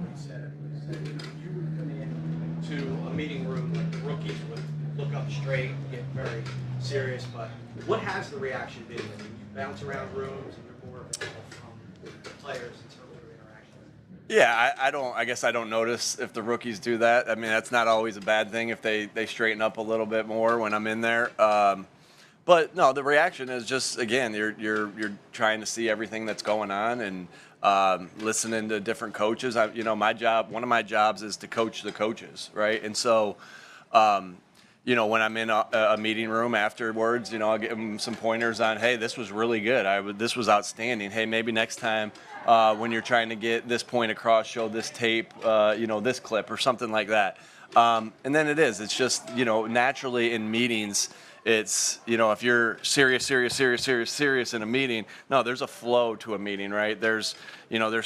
what he said. He said you would come in to a meeting room like the rookies would look up straight, get very serious. But what has the reaction been when you bounce around rooms and you're more available from the players in terms of interaction? Yeah, I don't. I guess I don't notice if the rookies do that. I mean, that's not always a bad thing if they straighten up a little bit more when I'm in there. But no, the reaction is just again, you're trying to see everything that's going on and listening to different coaches. My job, one of my jobs is to coach the coaches, right? And so, um, when I'm in a meeting room afterwards, I'll give them some pointers on, hey, this was really good. This was outstanding. Hey, maybe next time when you're trying to get this point across, show this tape, this clip or something like that. And then it's just, naturally in meetings, it's, if you're serious in a meeting, no, there's a flow to a meeting, right? There's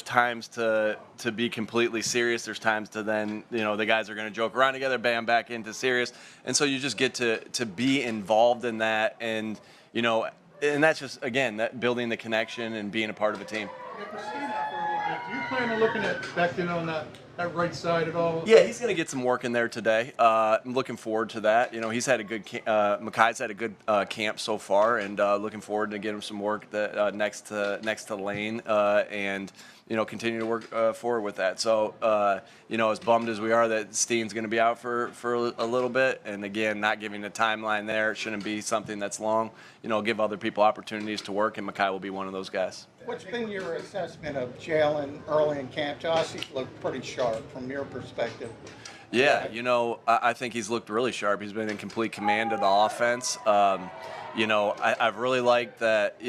times to be completely serious. There's times to then, the guys are going to joke around together, bam, back into serious. And so you just get to be involved in that. And, and that's just, again, that building the connection and being a part of a team. If we're seeing that for a little bit, do you plan on looking at Becton on that right side at all? Yeah, he's going to get some work in there today. I'm looking forward to that. He's had a good Makai's had a good camp so far, and looking forward to getting him some work next to Lane and continue to work forward with that. So as bummed as we are that Steen's going to be out for a little bit, and again, not giving a timeline there, it shouldn't be something that's long. Give other people opportunities to work, and Makai will be one of those guys. What's been your assessment of Jalen early in camp? Josh, he's looked pretty sharp from your perspective. Yeah, I think he's looked really sharp. He's been in complete command of the offense. I've really liked that,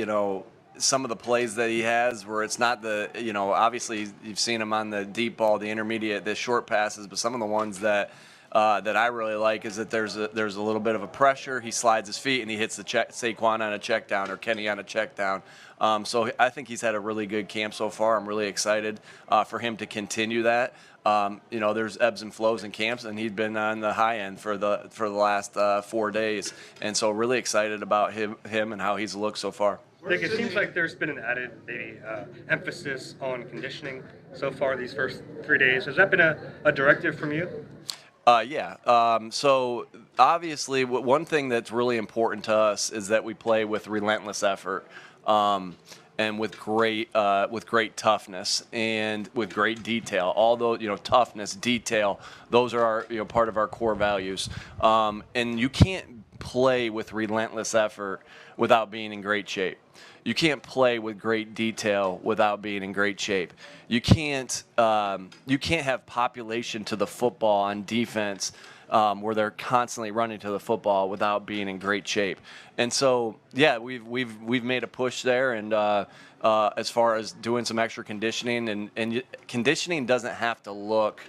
some of the plays that he has where it's not the, obviously you've seen him on the deep ball, the intermediate, the short passes, but some of the ones that I really like is that there's a little bit of a pressure. He slides his feet and he hits the Saquon on a check down or Kenny on a check down. So I think he's had a really good camp so far. I'm really excited for him to continue that. There's ebbs and flows in camps, and he's been on the high end for the last 4 days, and so really excited about him and how he's looked so far. Nick, it seems like there's been an added maybe emphasis on conditioning so far these first 3 days. Has that been a directive from you? Yeah. So obviously, one thing that's really important to us is that we play with relentless effort, and with great toughness and with great detail. All those, toughness, detail, those are our, part of our core values. And you can't play with relentless effort without being in great shape. You can't play with great detail without being in great shape. You can't have population to the football on defense where they're constantly running to the football without being in great shape. And so, yeah, we've made a push there, and as far as doing some extra conditioning, and conditioning doesn't have to look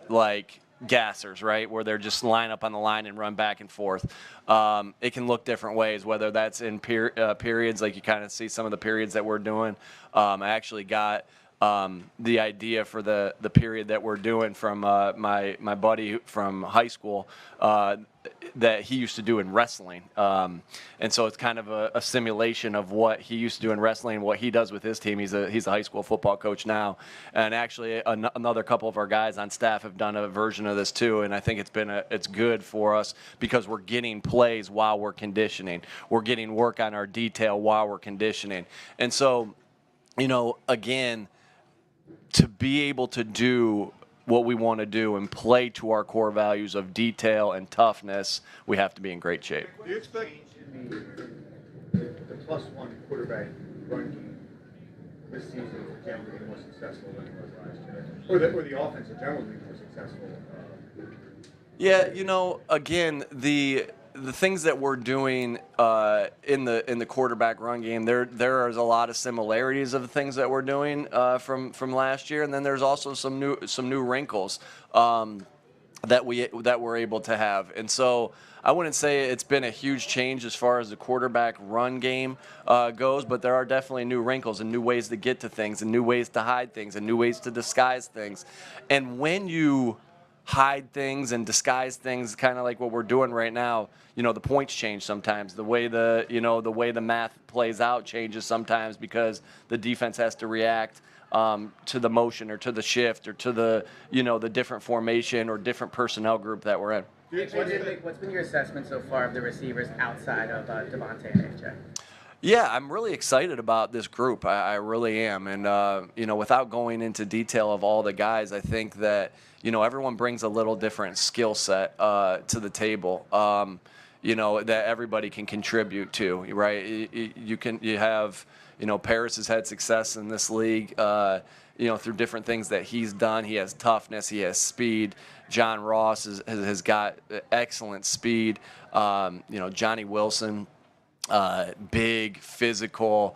like gassers, right, where they're just line up on the line and run back and forth. It can look different ways, whether that's in periods, like you kind of see some of the periods that we're doing. I actually got the idea for the period that we're doing from my buddy from high school that he used to do in wrestling. And so it's kind of a simulation of what he used to do in wrestling and what he does with his team. He's a high school football coach now. And actually another couple of our guys on staff have done a version of this too. And I think it's good for us because we're getting plays while we're conditioning. We're getting work on our detail while we're conditioning. And so, again, to be able to do what we want to do and play to our core values of detail and toughness, we have to be in great shape. Do you expect the +1 quarterback run game this season for Jalen to be more successful than it was last year, or the offense in general to be more successful? Yeah, again, the things that we're doing in the quarterback run game, there is a lot of similarities of the things that we're doing from last year, and then there's also some new wrinkles that we're able to have. And so I wouldn't say it's been a huge change as far as the quarterback run game goes, but there are definitely new wrinkles and new ways to get to things and new ways to hide things and new ways to disguise things. And when you hide things and disguise things, kind of like what we're doing right now, the points change sometimes. The way the math plays out changes sometimes because the defense has to react to the motion or to the shift or to the, the different formation or different personnel group that we're in. What's been your assessment so far of the receivers outside of Devontae and AJ? Yeah, I'm really excited about this group. I really am. And, without going into detail of all the guys, I think that, everyone brings a little different skill set to the table, that everybody can contribute to, right? You have, Paris has had success in this league, through different things that he's done. He has toughness, he has speed. John Ross has got excellent speed. Johnny Wilson, big, physical,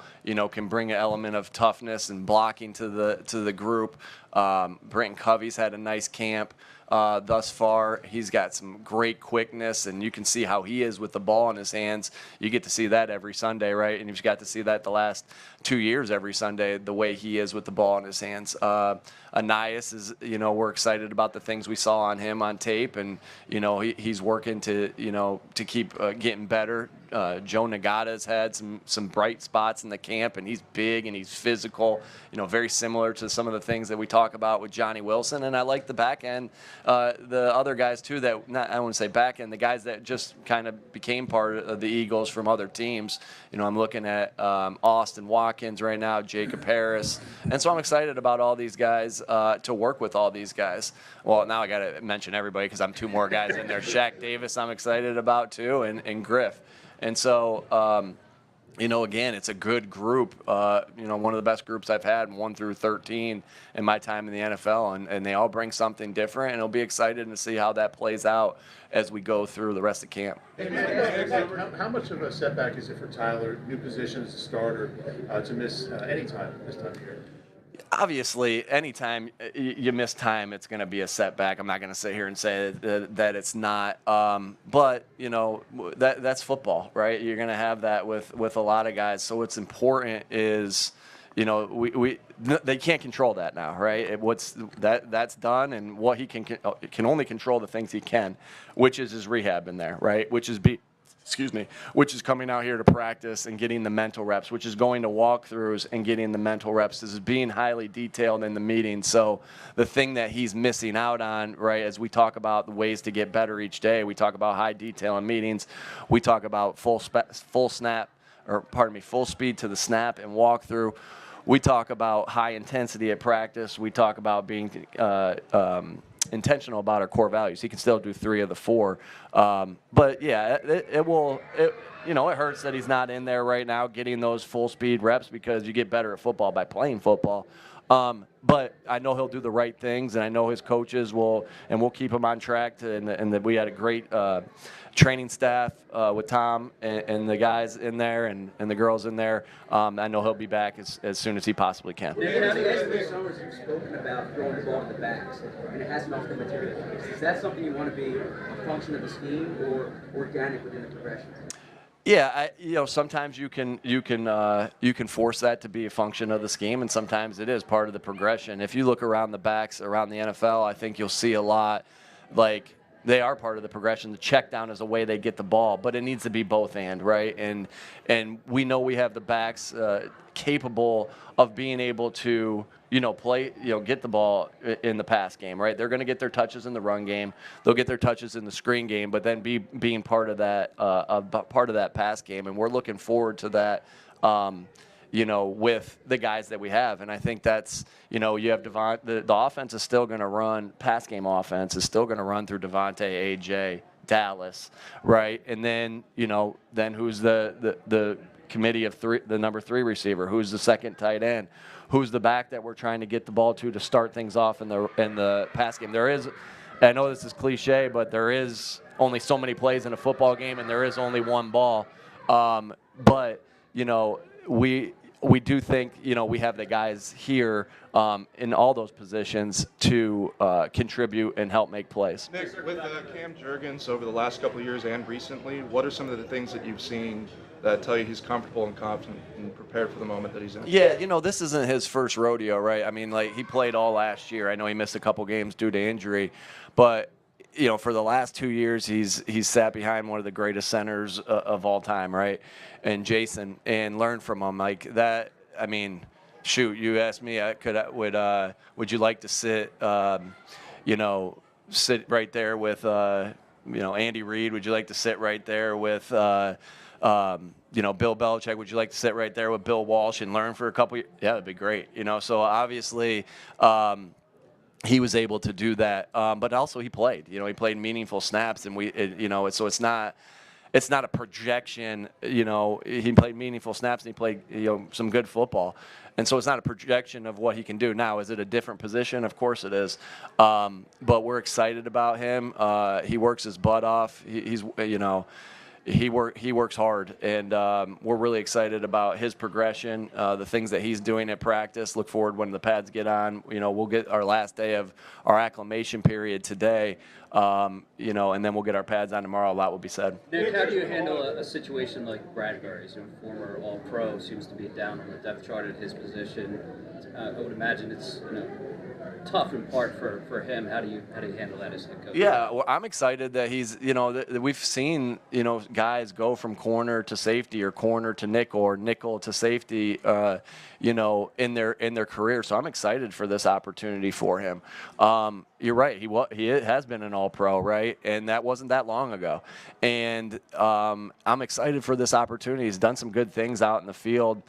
can bring an element of toughness and blocking to the group. Brenton Covey's had a nice camp thus far. He's got some great quickness, and you can see how he is with the ball in his hands. You get to see that every Sunday, right? And you've got to see that the last 2 years every Sunday, the way he is with the ball in his hands. Anais is, we're excited about the things we saw on him on tape, and, he's working to keep getting better. Joe Nagata's had some bright spots in the camp, and he's big and he's physical, very similar to some of the things that we talk about with Johnny Wilson. And I like the back end, the other guys too that, I wouldn't say back end, the guys that just kind of became part of the Eagles from other teams. I'm looking at Austin Watkins right now, Jacob Harris. And so I'm excited about all these guys, to work with all these guys. Well, now I got to mention everybody because I'm two more guys in there. Shaq Davis I'm excited about too, and Griff. And so, again, it's a good group. One of the best groups I've had, 1 through 13 in my time in the NFL, and they all bring something different, and it'll be exciting to see how that plays out as we go through the rest of camp. How much of a setback is it for Tyler, new position as a starter, to miss any time this time of year? Obviously, anytime you miss time, it's going to be a setback. I'm not going to sit here and say that it's not. But, that's football, right? You're going to have that with a lot of guys. So what's important is, they can't control that now, right? That's done, and what he can only control the things he can, which is his rehab in there, right? Which is coming out here to practice and getting the mental reps, which is going to walkthroughs and getting the mental reps. This is being highly detailed in the meeting. So the thing that he's missing out on, right, as we talk about the ways to get better each day, we talk about high detail in meetings, we talk about full speed to the snap and walkthrough. We talk about high intensity at practice. We talk about being intentional about our core values. He can still do 3 of the 4. But yeah, it hurts that he's not in there right now getting those full speed reps, because you get better at football by playing football. But I know he'll do the right things, and I know his coaches will, and we'll keep him on track and that we had a great training staff with Tom and the guys in there and the girls in there. I know he'll be back as soon as he possibly can. Now, the last 3 summers you've spoken about throwing the ball in the backs, and it hasn't often materialized. Is that something you want to be a function of the scheme or organic within the progression? Yeah, sometimes you can force that to be a function of the scheme, and sometimes it is part of the progression. If you look around the backs around the NFL, I think you'll see a lot like they are part of the progression. The check down is a way they get the ball, but it needs to be both and, right? And we know we have the backs capable of being able to play, get the ball in the pass game, right? They're going to get their touches in the run game. They'll get their touches in the screen game, but then being part of that pass game. And we're looking forward to that, with the guys that we have. And I think that's, you have the offense is still going to run, pass game offense is still going to run through Devontae, AJ, Dallas, right? And then, then who's the committee of 3, the number 3 receiver? Who's the second tight end? Who's the back that we're trying to get the ball to start things off in the pass game? There is, I know this is cliche, but there is only so many plays in a football game, and there is only one ball. But we do think we have the guys here in all those positions to contribute and help make plays. Nick, with Cam Jurgens over the last couple of years and recently, what are some of the things that you've seen that tell you he's comfortable and confident and prepared for the moment that he's in? Yeah, this isn't his first rodeo, right? I mean, he played all last year. I know he missed a couple games due to injury, but for the last 2 years, he's sat behind one of the greatest centers of all time, right? And Jason, and learned from him like that. I mean, shoot, you asked me, would you like to sit, sit right there with, Andy Reid? Would you like to sit right there with, Bill Belichick? Would you like to sit right there with Bill Walsh and learn for a couple years? Yeah, that'd be great. So obviously, he was able to do that, but also he played. He played meaningful snaps, and so it's not a projection. He played meaningful snaps and he played some good football, and so it's not a projection of what he can do. Now, is it a different position? Of course it is, but we're excited about him. He works his butt off. He works hard, and we're really excited about his progression, the things that he's doing at practice. Look forward when the pads get on. We'll get our last day of our acclimation period today, and then we'll get our pads on tomorrow. A lot will be said. Nick, how do you handle a situation like Bradbury's, former All-Pro, seems to be down on the depth chart at his position? I would imagine it's tough in part for him. How do you handle that as head coach? Yeah, well, I'm excited that he's we've seen guys go from corner to safety or corner to nickel or nickel to safety in their career. So I'm excited for this opportunity for him. You're right. He has been an All-Pro, right? And that wasn't that long ago. And I'm excited for this opportunity. He's done some good things out in the field.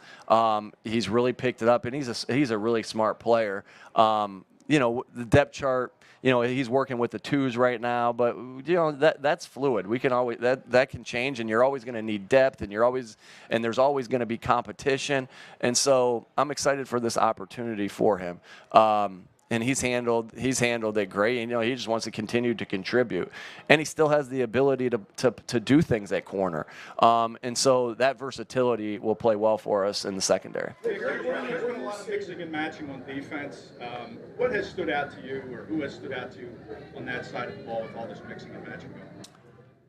He's really picked it up, and he's a really smart player. The depth chart, he's working with the twos right now, but that's fluid. We can always that can change, and you're always going to need depth, and there's always going to be competition. And so I'm excited for this opportunity for him. And he's handled it great. And, he just wants to continue to contribute, and he still has the ability to do things at corner. And so that versatility will play well for us in the secondary. There's been a lot of mixing and matching on defense. What has stood out to you, or who has stood out to you on that side of the ball with all this mixing and matching going on?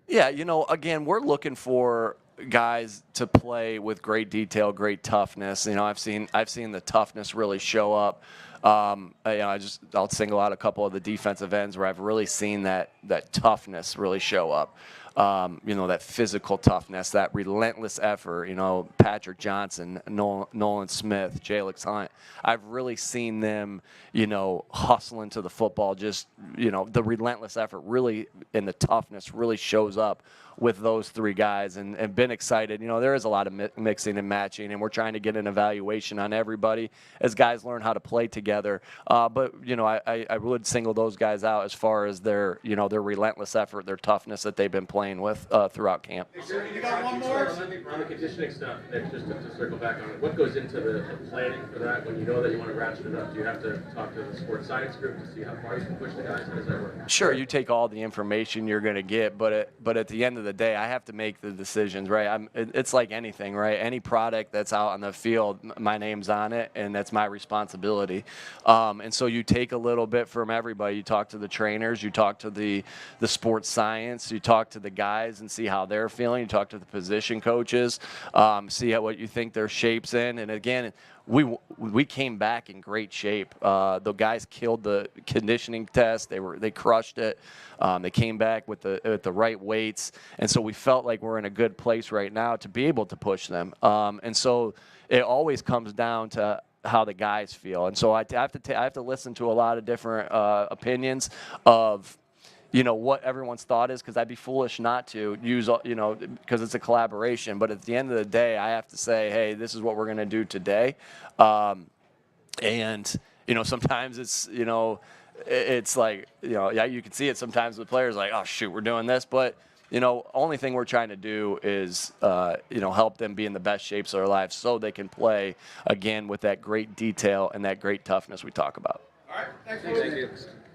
Yeah, again, we're looking for guys to play with great detail, great toughness. I've seen the toughness really show up. I'll single out a couple of the defensive ends where I've really seen that toughness really show up. That physical toughness, that relentless effort. Patrick Johnson, Nolan Smith, Jalix Hunt. I've really seen them, hustling to the football. Just the relentless effort really, and the toughness really shows up with those three guys, and been excited. There is a lot of mixing and matching, and we're trying to get an evaluation on everybody as guys learn how to play together. But I would single those guys out as far as their relentless effort, their toughness that they've been playing with throughout camp. You got one more? On the conditioning stuff, Nick, just to circle back on it, what goes into the planning for that when you know that you want to ratchet it up? Do you have to talk to the sports science group to see how far you can push the guys? How does that work? Sure, you take all the information you're going to get, but at the end of the day, I have to make the decisions, right? It's like anything, right? Any product that's out on the field, my name's on it, and that's my responsibility. And so you take a little bit from everybody. You talk to the trainers, you talk to the sports science, you talk to the guys and see how they're feeling. You talk to the position coaches, see what you think their shape's in. And again, we came back in great shape. The guys killed the conditioning test. They crushed it. They came back with the right weights, and so we felt like we're in a good place right now to be able to push them. And so it always comes down to how the guys feel. And so I have to listen to a lot of different opinions of what everyone's thought is, because I'd be foolish not to use, because it's a collaboration. But at the end of the day, I have to say, hey, this is what we're going to do today. And sometimes it's like, you can see it sometimes with players like, oh, shoot, we're doing this. But, only thing we're trying to do is, help them be in the best shapes of their lives so they can play, again, with that great detail and that great toughness we talk about. All right, thanks. Thank you.